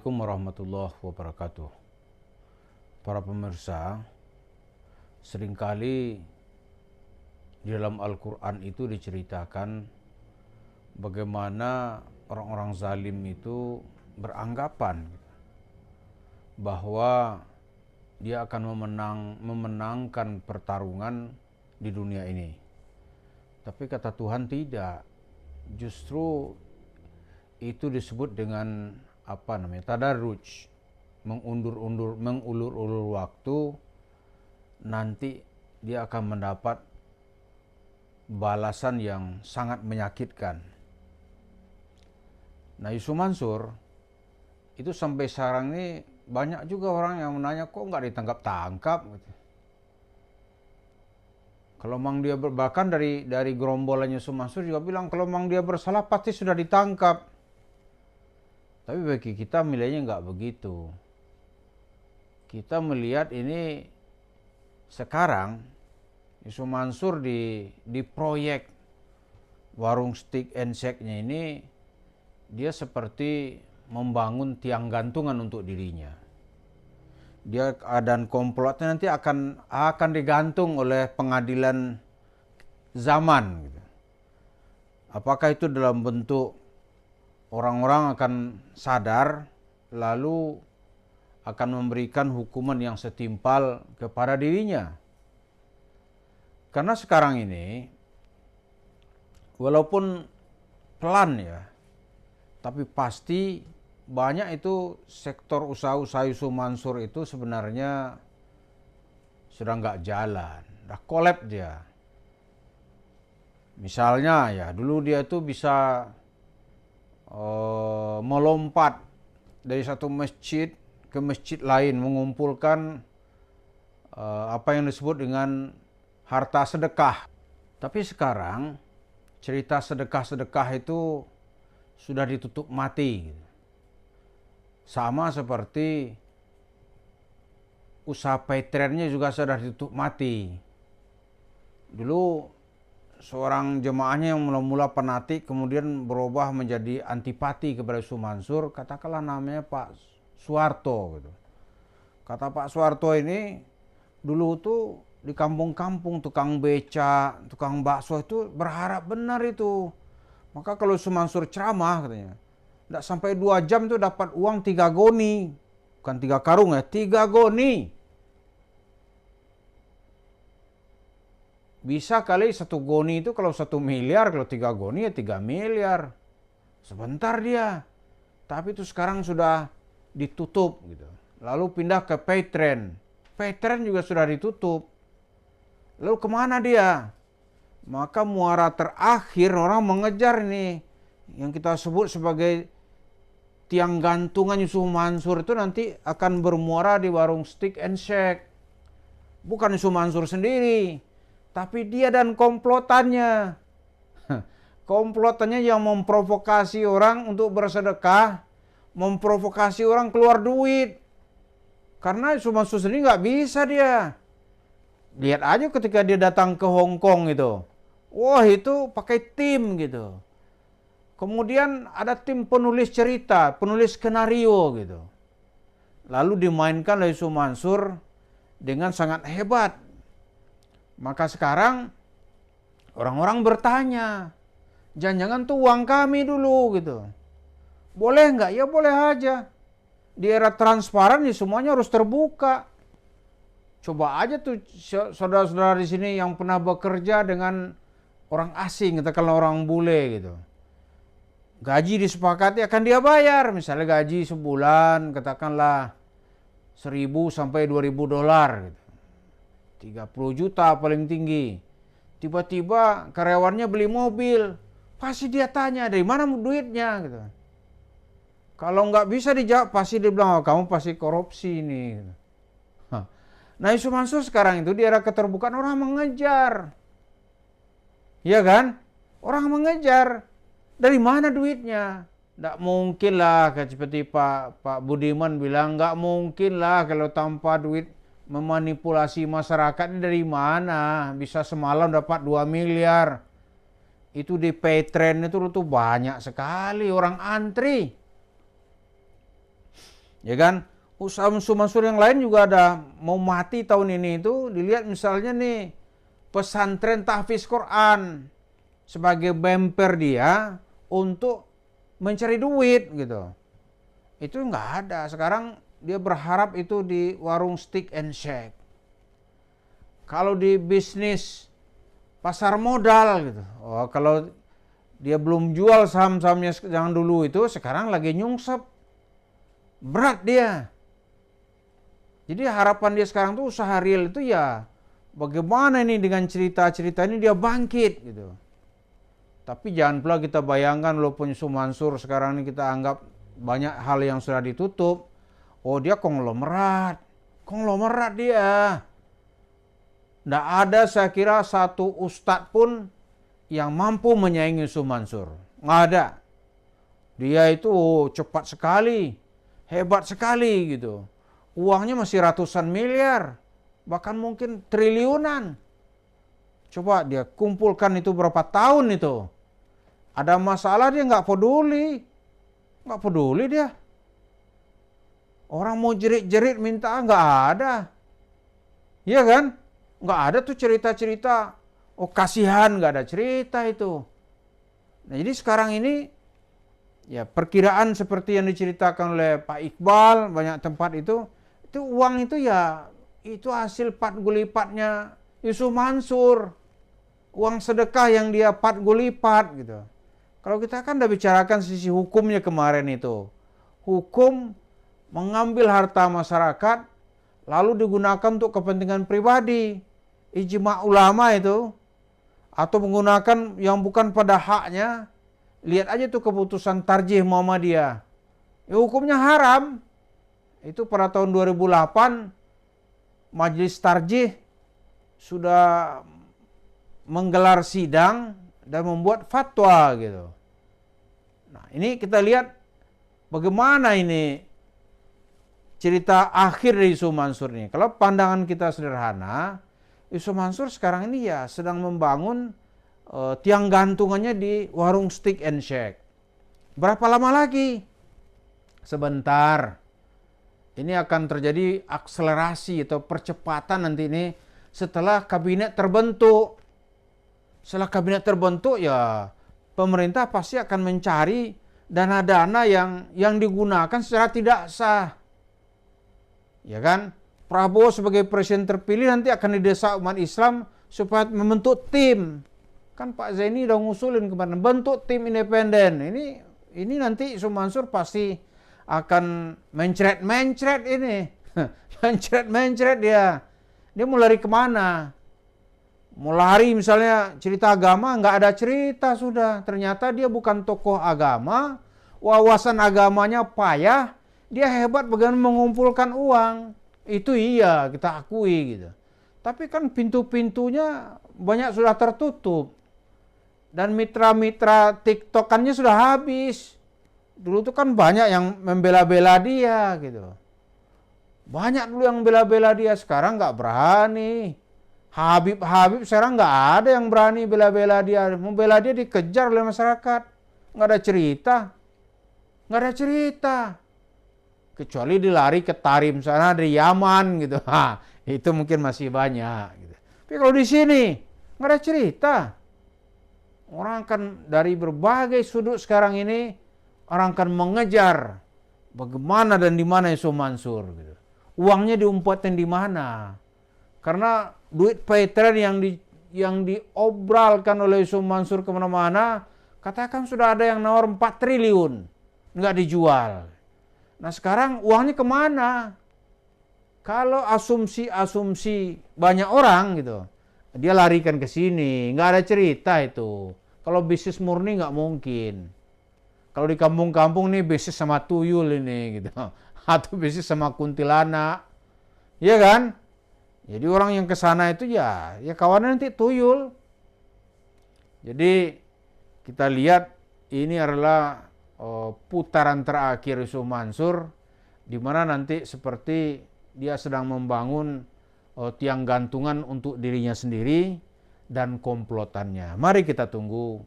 Assalamualaikum warahmatullahi wabarakatuh. Para pemirsa, seringkali di dalam Al-Quran itu diceritakan bagaimana orang-orang zalim itu beranggapan bahwa dia akan memenangkan pertarungan di dunia ini. Tapi kata Tuhan tidak. Justru itu disebut dengan tadarruj, mengulur-ulur waktu. Nanti dia akan mendapat balasan yang sangat menyakitkan. Nah, Yusuf Mansur itu sampai sekarang ini banyak juga orang yang menanya, kok nggak ditangkap-tangkap gitu. Kalau memang dia bahkan dari gerombolan Yusuf Mansur juga bilang kalau memang dia bersalah pasti sudah ditangkap. Tapi bagi kita nilainya nggak begitu. Kita melihat ini sekarang Yusuf Mansur di proyek warung steak and shake-nya ini dia seperti membangun tiang gantungan untuk dirinya. Dia dan komplotnya nanti akan digantung oleh pengadilan zaman. Apakah itu dalam bentuk orang-orang akan sadar lalu akan memberikan hukuman yang setimpal kepada dirinya? Karena sekarang ini walaupun pelan ya, tapi pasti banyak itu sektor usaha-usaha Yusuf Mansur itu sebenarnya sudah nggak jalan, udah kolab dia. Misalnya ya dulu dia itu bisa melompat dari satu masjid ke masjid lain, mengumpulkan apa yang disebut dengan harta sedekah. Tapi sekarang cerita sedekah-sedekah itu sudah ditutup mati. Sama seperti usaha Patreon-nya juga sudah ditutup mati. Dulu seorang jemaahnya yang mula-mula fanatik kemudian berubah menjadi antipati kepada Yusuf Mansur, katakanlah namanya Pak Suwarto gitu. Kata Pak Suwarto ini dulu tuh di kampung-kampung tukang beca, tukang bakso itu berharap benar itu. Maka kalau Yusuf Mansur ceramah katanya, tidak sampai 2 jam tuh dapat uang 3 goni. Bukan 3 karung ya, 3 goni. Bisa kali 1 goni itu kalau 1 miliar, kalau 3 goni ya 3 miliar. Sebentar dia. Tapi itu sekarang sudah ditutup gitu. Lalu pindah ke Patreon. Patreon juga sudah ditutup. Lalu kemana dia? Maka muara terakhir orang mengejar nih yang kita sebut sebagai tiang gantungan Yusuf Mansur itu nanti akan bermuara di warung steak and shake. Bukan Yusuf Mansur sendiri, tapi dia dan komplotannya. Komplotannya yang memprovokasi orang untuk bersedekah, memprovokasi orang keluar duit. Karena Yusuf Mansur sendiri nggak bisa dia. Lihat aja ketika dia datang ke Hong Kong itu. Wah, itu pakai tim gitu. Kemudian ada tim penulis cerita, penulis skenario gitu. Lalu dimainkan oleh Yusuf Mansur dengan sangat hebat. Maka sekarang orang-orang bertanya, jangan-jangan tuh uang kami dulu gitu. Boleh nggak? Ya boleh aja. Di era transparan ya semuanya harus terbuka. Coba aja tuh saudara-saudara di sini yang pernah bekerja dengan orang asing, katakanlah orang bule gitu. Gaji disepakati akan dia bayar, misalnya gaji sebulan katakanlah 1.000 sampai 2.000 dolar gitu. 30 juta paling tinggi. Tiba-tiba karyawannya beli mobil, pasti dia tanya dari mana duitnya gitu. Kalau nggak bisa dijawab pasti dia bilang, oh, kamu pasti korupsi ini gitu. Nah, Yusuf Mansur sekarang itu di era keterbukaan orang mengejar. Iya kan? Orang mengejar. Dari mana duitnya? Nggak mungkin lah, seperti Pak Budiman bilang, nggak mungkin lah kalau tanpa duit memanipulasi masyarakat. Ini dari mana? Bisa semalam dapat 2 miliar. Itu di Patreon itu tuh banyak sekali orang antri. Ya kan? Usaha Yusuf Mansur yang lain juga ada mau mati tahun ini itu, dilihat misalnya nih pesantren tahfiz Quran sebagai bemper dia untuk mencari duit gitu. Itu nggak ada. Sekarang dia berharap itu di warung steak and shake. Kalau di bisnis pasar modal gitu. Oh, kalau dia belum jual saham-sahamnya yang dulu itu, sekarang lagi nyungsep. Berat dia. Jadi harapan dia sekarang tuh usaha real itu ya bagaimana nih dengan cerita-cerita ini dia bangkit gitu. Tapi jangan pula kita bayangkan walaupun Yusuf Mansur sekarang ini kita anggap banyak hal yang sudah ditutup. Oh dia konglomerat. Konglomerat dia. Nggak ada saya kira satu ustadz pun yang mampu menyaingi Yusuf Mansur. Nggak ada. Dia itu cepat sekali. Hebat sekali gitu. Uangnya masih ratusan miliar. Bahkan mungkin triliunan. Coba dia kumpulkan itu berapa tahun itu. Ada masalah dia nggak peduli. Nggak peduli dia. Orang mau jerit-jerit minta nggak ada. Iya kan? Nggak ada tuh cerita-cerita. Oh kasihan nggak ada cerita itu. Nah jadi sekarang ini ya perkiraan seperti yang diceritakan oleh Pak Iqbal banyak tempat itu uang itu ya itu hasil 4 gulipatnya Yusuf Mansur. Uang sedekah yang dia 4 gulipat gitu. Kalau kita kan udah bicarakan sisi hukumnya kemarin itu. Hukum mengambil harta masyarakat lalu digunakan untuk kepentingan pribadi. Ijma ulama itu. Atau menggunakan yang bukan pada haknya. Lihat aja tuh keputusan Tarjih Muhammadiyah. Ya, hukumnya haram. Itu pada tahun 2008 Majelis Tarjih sudah menggelar sidang dan membuat fatwa gitu. Nah, ini kita lihat bagaimana ini cerita akhir dari Yusuf Mansur ini. Kalau pandangan kita sederhana, Yusuf Mansur sekarang ini ya sedang membangun tiang gantungannya di warung steak and shake. Berapa lama lagi? Sebentar. Ini akan terjadi akselerasi atau percepatan nanti ini setelah kabinet terbentuk. Setelah kabinet terbentuk ya pemerintah pasti akan mencari dana-dana yang digunakan secara tidak sah. Ya kan? Prabowo sebagai presiden terpilih nanti akan didesak umat Islam supaya membentuk tim. Kan Pak Zaini udah ngusulin kemarin bentuk tim independen. Ini nanti Yusuf Mansur pasti akan mencret-mencret ini. Mencret-mencret dia. Dia mau lari kemana? Mau lari misalnya cerita agama, nggak ada cerita sudah. Ternyata dia bukan tokoh agama, wawasan agamanya payah, dia hebat bagaimana mengumpulkan uang. Itu iya, kita akui gitu. Tapi kan pintu-pintunya banyak sudah tertutup. Dan mitra-mitra TikTokannya sudah habis. Dulu tuh kan banyak yang membela-bela dia gitu. Banyak dulu yang bela-bela dia, sekarang nggak berani. Habib sekarang nggak ada yang berani bela-bela dia. Membela dia dikejar oleh masyarakat. Nggak ada cerita. Nggak ada cerita. Kecuali dilari ke Tarim sana dari Yaman gitu. Itu mungkin masih banyak. Gitu. Tapi kalau di sini nggak ada cerita. Orang akan dari berbagai sudut sekarang ini orang akan mengejar bagaimana dan di mana Yusuf Mansur. Gitu. Uangnya diumpatkan di mana? Karena duit paytren yang diobralkan oleh Yusuf Mansur kemana-mana, katakan sudah ada yang nawar 4 triliun, nggak dijual. Nah sekarang uangnya kemana? Kalau asumsi banyak orang gitu, dia larikan ke sini, nggak ada cerita itu. Kalau bisnis murni nggak mungkin. Kalau di kampung-kampung nih bisnis sama tuyul ini gitu. Atau bisnis sama kuntilanak. Iya kan? Jadi orang yang ke sana itu ya kawannya nanti tuyul. Jadi kita lihat ini adalah putaran terakhir Yusuf Mansur di mana nanti seperti dia sedang membangun tiang gantungan untuk dirinya sendiri dan komplotannya. Mari kita tunggu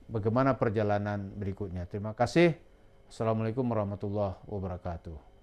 bagaimana perjalanan berikutnya. Terima kasih. Assalamualaikum warahmatullahi wabarakatuh.